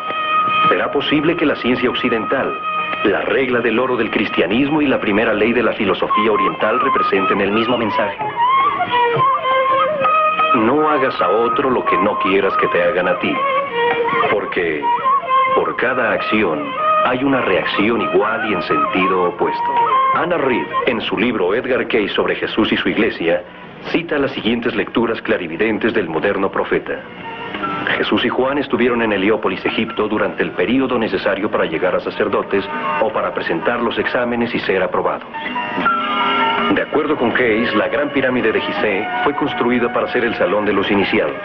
¿Será posible que la ciencia occidental, la regla del oro del cristianismo y la primera ley de la filosofía oriental representen el mismo mensaje? No hagas a otro lo que no quieras que te hagan a ti, porque por cada acción hay una reacción igual y en sentido opuesto. Anna Reed, en su libro Edgar Cayce sobre Jesús y su iglesia, cita las siguientes lecturas clarividentes del moderno profeta. Jesús y Juan estuvieron en Heliópolis, Egipto, durante el período necesario para llegar a sacerdotes o para presentar los exámenes y ser aprobados. De acuerdo con Cayce, la gran pirámide de Gizeh fue construida para ser el salón de los iniciados,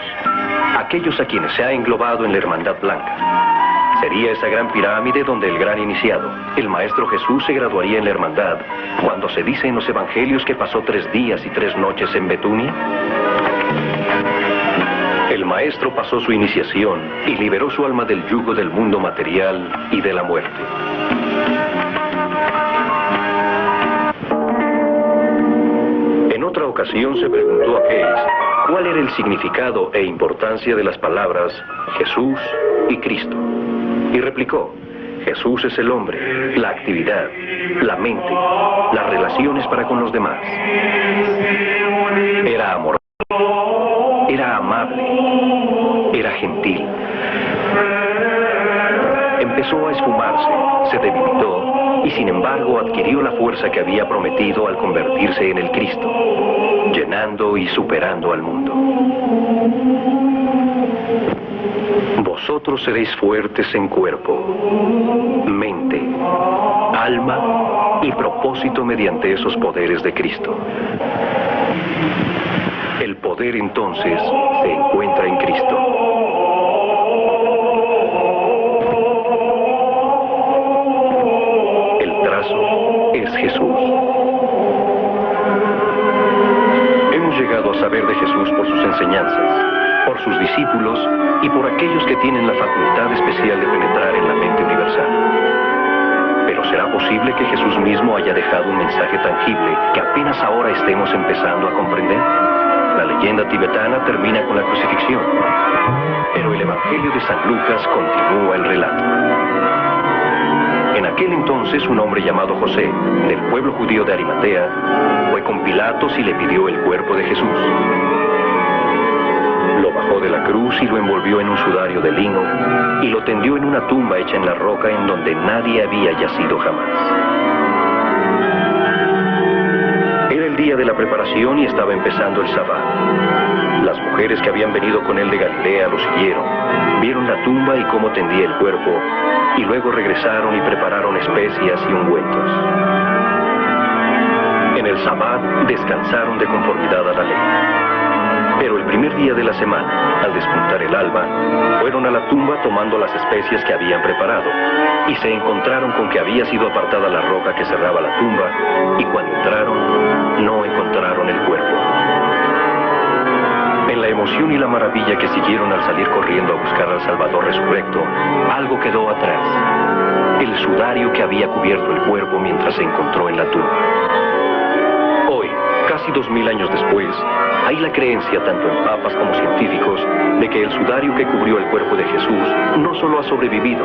aquellos a quienes se ha englobado en la Hermandad Blanca. Sería esa gran pirámide donde el gran iniciado, el Maestro Jesús, se graduaría en la Hermandad, cuando se dice en los Evangelios que pasó 3 días y 3 noches en Betunia. El Maestro pasó su iniciación y liberó su alma del yugo del mundo material y de la muerte. En otra ocasión se preguntó a Cayce cuál era el significado e importancia de las palabras Jesús y Cristo. Y replicó: Jesús es el hombre, la actividad, la mente, las relaciones para con los demás. Era amoroso, era amable, era gentil. Empezó a esfumarse, se debilitó y sin embargo adquirió la fuerza que había prometido al convertirse en el Cristo, llenando y superando al mundo. Vosotros seréis fuertes en cuerpo, mente, alma y propósito mediante esos poderes de Cristo. El poder entonces se encuentra en Cristo. de Jesús por sus enseñanzas, por sus discípulos y por aquellos que tienen la facultad especial de penetrar en la mente universal. Pero ¿será posible que Jesús mismo haya dejado un mensaje tangible que apenas ahora estemos empezando a comprender? La leyenda tibetana termina con la crucifixión, pero el Evangelio de San Lucas continúa el relato. En aquel entonces un hombre llamado José, del pueblo judío de Arimatea, fue con Pilatos y le pidió el cuerpo de Jesús. Lo bajó de la cruz y lo envolvió en un sudario de lino y lo tendió en una tumba hecha en la roca en donde nadie había yacido jamás. Era el día de la preparación y estaba empezando el sabbat. Las mujeres que habían venido con él de Galilea lo siguieron, vieron la tumba y cómo tendía el cuerpo, y luego regresaron y prepararon especias y ungüentos. En el sabbat descansaron de conformidad a la ley. Pero el primer día de la semana, al despuntar el alba, fueron a la tumba tomando las especias que habían preparado, y se encontraron con que había sido apartada la roca que cerraba la tumba, y cuando entraron, no encontraron el cuerpo. En la emoción y la maravilla que siguieron al salir corriendo a buscar al Salvador resurrecto, algo quedó atrás: el sudario que había cubierto el cuerpo mientras se encontró en la tumba. Hoy, casi 2000 años después, hay la creencia tanto en papas como científicos de que el sudario que cubrió el cuerpo de Jesús no solo ha sobrevivido,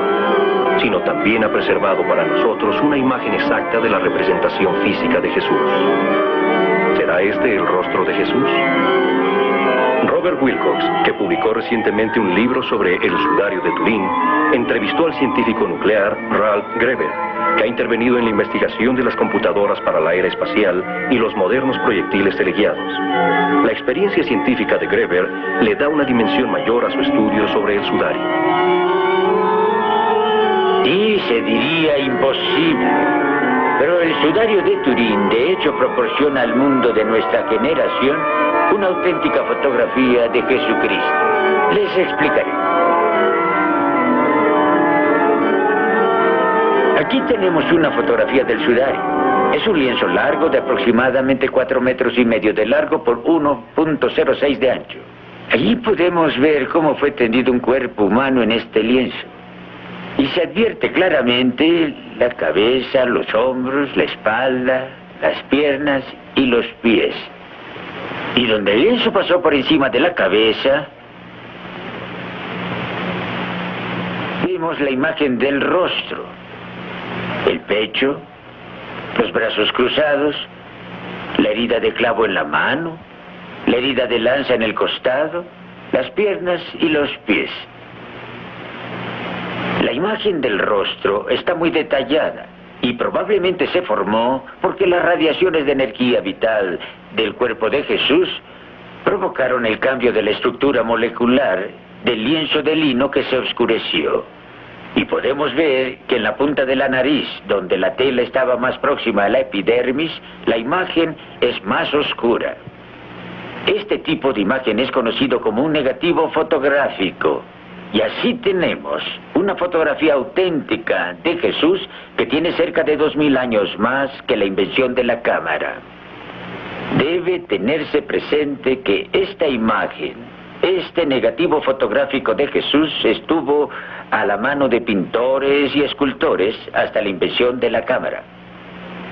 sino también ha preservado para nosotros una imagen exacta de la representación física de Jesús. ¿Será este el rostro de Jesús? Robert Wilcox, que publicó recientemente un libro sobre el sudario de Turín, entrevistó al científico nuclear Ralph Greber, que ha intervenido en la investigación de las computadoras para la era espacial y los modernos proyectiles teleguiados. La experiencia científica de Greber le da una dimensión mayor a su estudio sobre el sudario. Sí, se diría imposible. Pero el sudario de Turín, de hecho, proporciona al mundo de nuestra generación una auténtica fotografía de Jesucristo. Les explicaré. Aquí tenemos una fotografía del sudario. Es un lienzo largo de aproximadamente 4,5 metros de largo por 1,06 de ancho. Allí podemos ver cómo fue tendido un cuerpo humano en este lienzo. Y se advierte claramente la cabeza, los hombros, la espalda, las piernas y los pies. Y donde el lienzo pasó por encima de la cabeza, vemos la imagen del rostro, el pecho, los brazos cruzados, la herida de clavo en la mano, la herida de lanza en el costado, las piernas y los pies. La imagen del rostro está muy detallada y probablemente se formó porque las radiaciones de energía vital del cuerpo de Jesús provocaron el cambio de la estructura molecular del lienzo de lino que se oscureció. Y podemos ver que en la punta de la nariz, donde la tela estaba más próxima a la epidermis, la imagen es más oscura. Este tipo de imagen es conocido como un negativo fotográfico. Y así tenemos una fotografía auténtica de Jesús que tiene cerca de 2000 años más que la invención de la cámara. Debe tenerse presente que esta imagen, este negativo fotográfico de Jesús, estuvo a la mano de pintores y escultores hasta la invención de la cámara.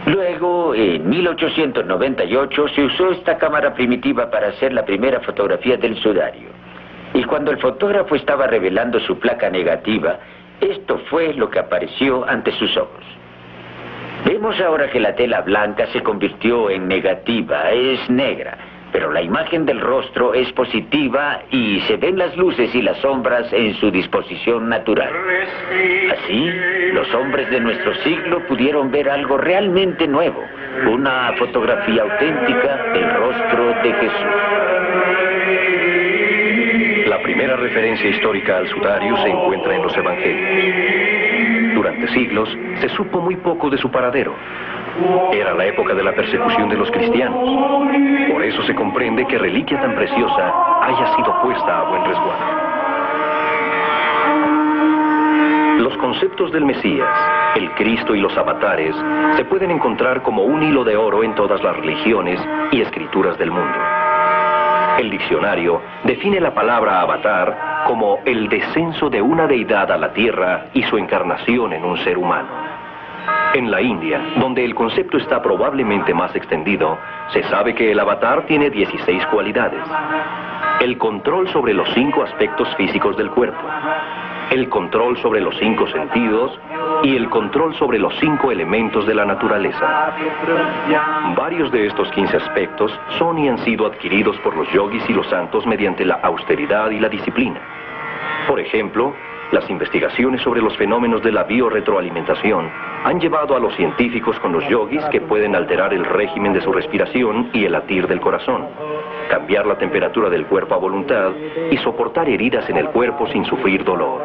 Luego, en 1898, se usó esta cámara primitiva para hacer la primera fotografía del sudario. Y cuando el fotógrafo estaba revelando su placa negativa, esto fue lo que apareció ante sus ojos. Vemos ahora que la tela blanca se convirtió en negativa, es negra, pero la imagen del rostro es positiva y se ven las luces y las sombras en su disposición natural. Así, los hombres de nuestro siglo pudieron ver algo realmente nuevo, una fotografía auténtica del rostro de Jesús. La primera referencia histórica al sudario se encuentra en los evangelios. Durante siglos se supo muy poco de su paradero. Era la época de la persecución de los cristianos. Por eso se comprende que reliquia tan preciosa haya sido puesta a buen resguardo. Los conceptos del Mesías, el Cristo y los avatares se pueden encontrar como un hilo de oro en todas las religiones y escrituras del mundo. El diccionario define la palabra avatar como el descenso de una deidad a la Tierra y su encarnación en un ser humano. En la India, donde el concepto está probablemente más extendido, se sabe que el avatar tiene 16 cualidades. El control sobre los 5 aspectos físicos del cuerpo, el control sobre los 5 sentidos y el control sobre los 5 elementos de la naturaleza. Varios de estos 15 aspectos son y han sido adquiridos por los yogis y los santos mediante la austeridad y la disciplina. Por ejemplo, las investigaciones sobre los fenómenos de la biorretroalimentación han llevado a los científicos con los yogis que pueden alterar el régimen de su respiración y el latir del corazón, cambiar la temperatura del cuerpo a voluntad y soportar heridas en el cuerpo sin sufrir dolor.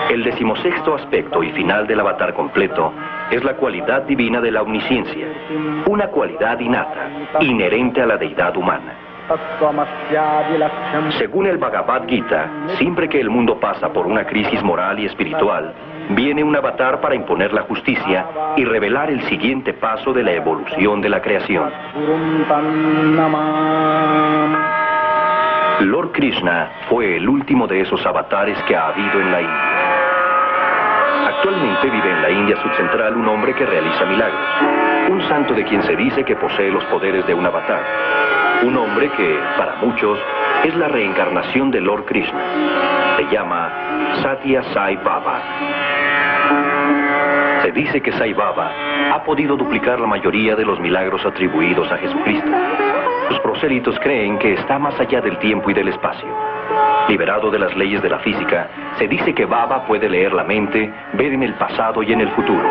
El 16º aspecto y final del avatar completo es la cualidad divina de la omnisciencia, una cualidad innata, inherente a la deidad humana. Según el Bhagavad Gita, siempre que el mundo pasa por una crisis moral y espiritual, viene un avatar para imponer la justicia y revelar el siguiente paso de la evolución de la creación. Lord Krishna fue el último de esos avatares que ha habido en la India. Actualmente vive en la India subcentral un hombre que realiza milagros, un santo de quien se dice que posee los poderes de un avatar. Un hombre que, para muchos, es la reencarnación de Lord Krishna. Se llama Satya Sai Baba. Se dice que Sai Baba ha podido duplicar la mayoría de los milagros atribuidos a Jesucristo. Sus prosélitos creen que está más allá del tiempo y del espacio. Liberado de las leyes de la física, se dice que Baba puede leer la mente, ver en el pasado y en el futuro,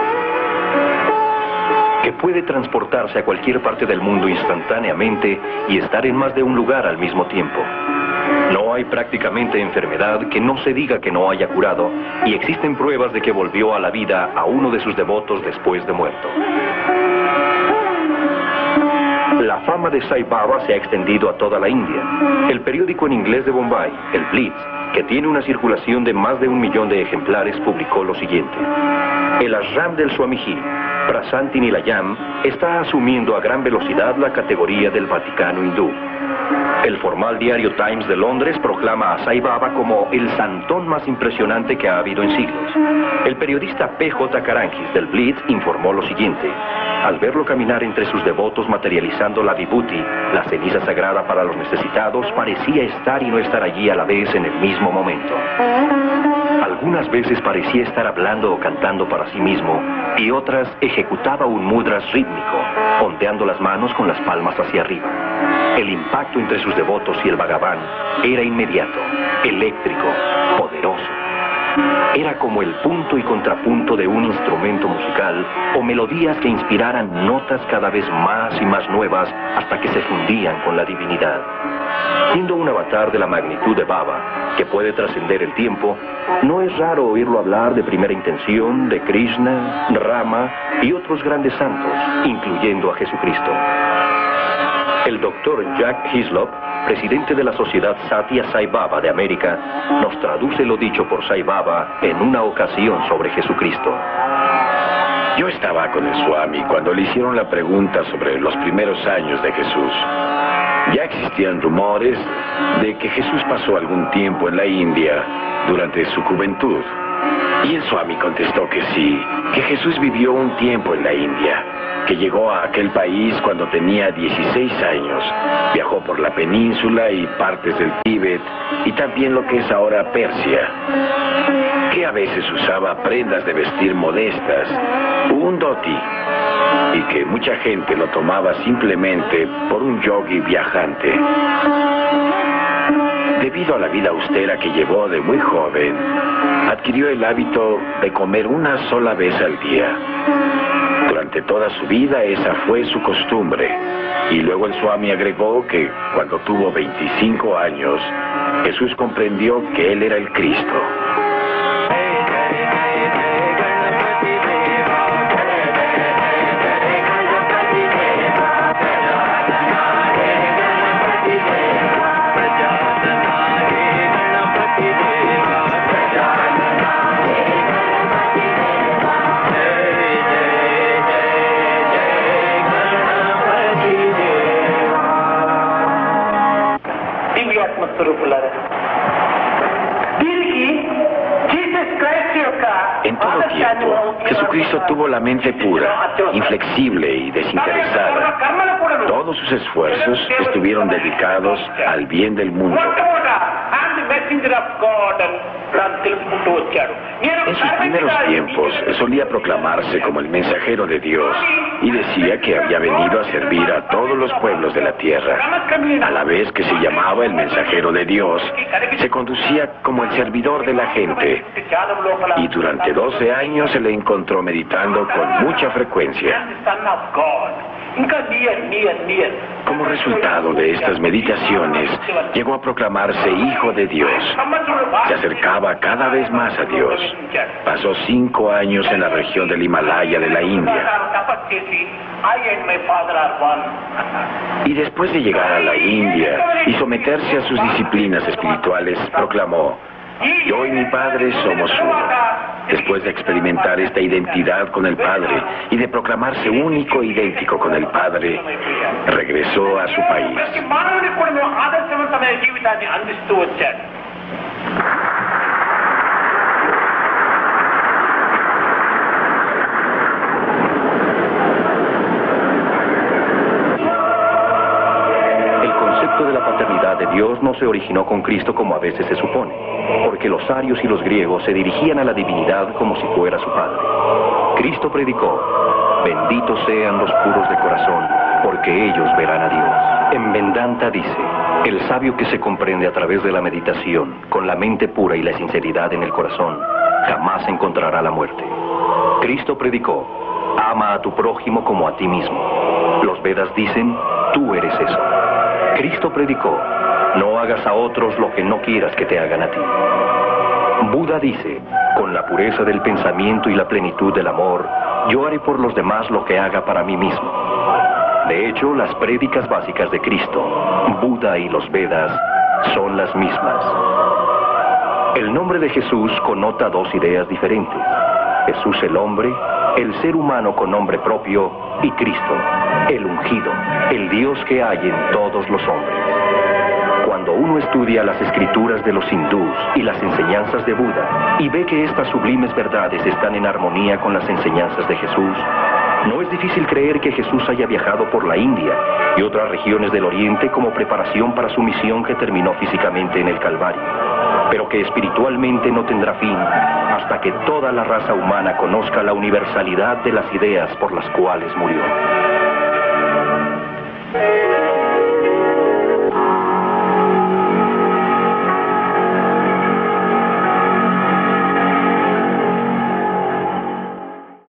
que puede transportarse a cualquier parte del mundo instantáneamente y estar en más de un lugar al mismo tiempo. No hay prácticamente enfermedad que no se diga que no haya curado, y existen pruebas de que volvió a la vida a uno de sus devotos después de muerto. La fama de Sai Baba se ha extendido a toda la India. El periódico en inglés de Bombay, el Blitz, que tiene una circulación de más de 1 millón de ejemplares, publicó lo siguiente: el ashram del Swamiji, Prasanthi Nilayam, está asumiendo a gran velocidad la categoría del Vaticano hindú. El formal diario Times de Londres proclama a Sai Baba como el santón más impresionante que ha habido en siglos. El periodista P.J. Karangis del Blitz informó lo siguiente: al verlo caminar entre sus devotos materializando la vibhuti, la ceniza sagrada para los necesitados, parecía estar y no estar allí a la vez en el mismo momento. Algunas veces parecía estar hablando o cantando para sí mismo, y otras ejecutaba un mudras rítmico, ondeando las manos con las palmas hacia arriba. El impacto entre sus devotos y el Bhagavan era inmediato, eléctrico, poderoso. Era como el punto y contrapunto de un instrumento musical o melodías que inspiraran notas cada vez más y más nuevas hasta que se fundían con la divinidad. Siendo un avatar de la magnitud de Baba, que puede trascender el tiempo, no es raro oírlo hablar de primera intención de Krishna, Rama y otros grandes santos, incluyendo a Jesucristo. El doctor Jack Hislop, presidente de la Sociedad Satya Sai Baba de América, nos traduce lo dicho por Sai Baba en una ocasión sobre Jesucristo. Yo estaba con el Swami cuando le hicieron la pregunta sobre los primeros años de Jesús. Ya existían rumores de que Jesús pasó algún tiempo en la India durante su juventud. Y el Swami contestó que sí, que Jesús vivió un tiempo en la India, que llegó a aquel país cuando tenía 16 años. Viajó por la península y partes del Tíbet, y también lo que es ahora Persia. Que a veces usaba prendas de vestir modestas, un dhoti, y que mucha gente lo tomaba simplemente por un yogi viajante. Debido a la vida austera que llevó de muy joven, adquirió el hábito de comer una sola vez al día. Durante toda su vida esa fue su costumbre, y luego el Swami agregó que cuando tuvo 25 años, Jesús comprendió que él era el Cristo. En todo tiempo, Jesucristo tuvo la mente pura, inflexible y desinteresada. Todos sus esfuerzos estuvieron dedicados al bien del mundo. En sus primeros tiempos solía proclamarse como el mensajero de Dios y decía que había venido a servir a todos los pueblos de la tierra. A la vez que se llamaba el mensajero de Dios, se conducía como el servidor de la gente. Y durante 12 años se le encontró meditando con mucha frecuencia. Como resultado de estas meditaciones, llegó a proclamarse Hijo de Dios. Se acercaba cada vez más a Dios. Pasó 5 años en la región del Himalaya de la India. Y después de llegar a la India y someterse a sus disciplinas espirituales, proclamó: yo y mi Padre somos uno. Después de experimentar esta identidad con el Padre y de proclamarse único e idéntico con el Padre, regresó a su país. El concepto de la paternidad de Dios no se originó con Cristo como a veces se supone, porque los arios y los griegos se dirigían a la divinidad como si fuera su Padre. Cristo predicó: benditos sean los puros de corazón, porque ellos verán a Dios. En Vedanta dice: el sabio que se comprende a través de la meditación, con la mente pura y la sinceridad en el corazón, jamás encontrará la muerte. Cristo predicó: ama a tu prójimo como a ti mismo. Los Vedas dicen: tú eres eso. Cristo predicó: no hagas a otros lo que no quieras que te hagan a ti. Buda dice: con la pureza del pensamiento y la plenitud del amor, yo haré por los demás lo que haga para mí mismo. De hecho, las prédicas básicas de Cristo, Buda y los Vedas son las mismas. El nombre de Jesús connota dos ideas diferentes: Jesús el hombre, el ser humano con nombre propio, y Cristo, el ungido, el Dios que hay en todos los hombres. Cuando uno estudia las escrituras de los hindús y las enseñanzas de Buda y ve que estas sublimes verdades están en armonía con las enseñanzas de Jesús, no es difícil creer que Jesús haya viajado por la India y otras regiones del Oriente como preparación para su misión que terminó físicamente en el Calvario, pero que espiritualmente no tendrá fin hasta que toda la raza humana conozca la universalidad de las ideas por las cuales murió.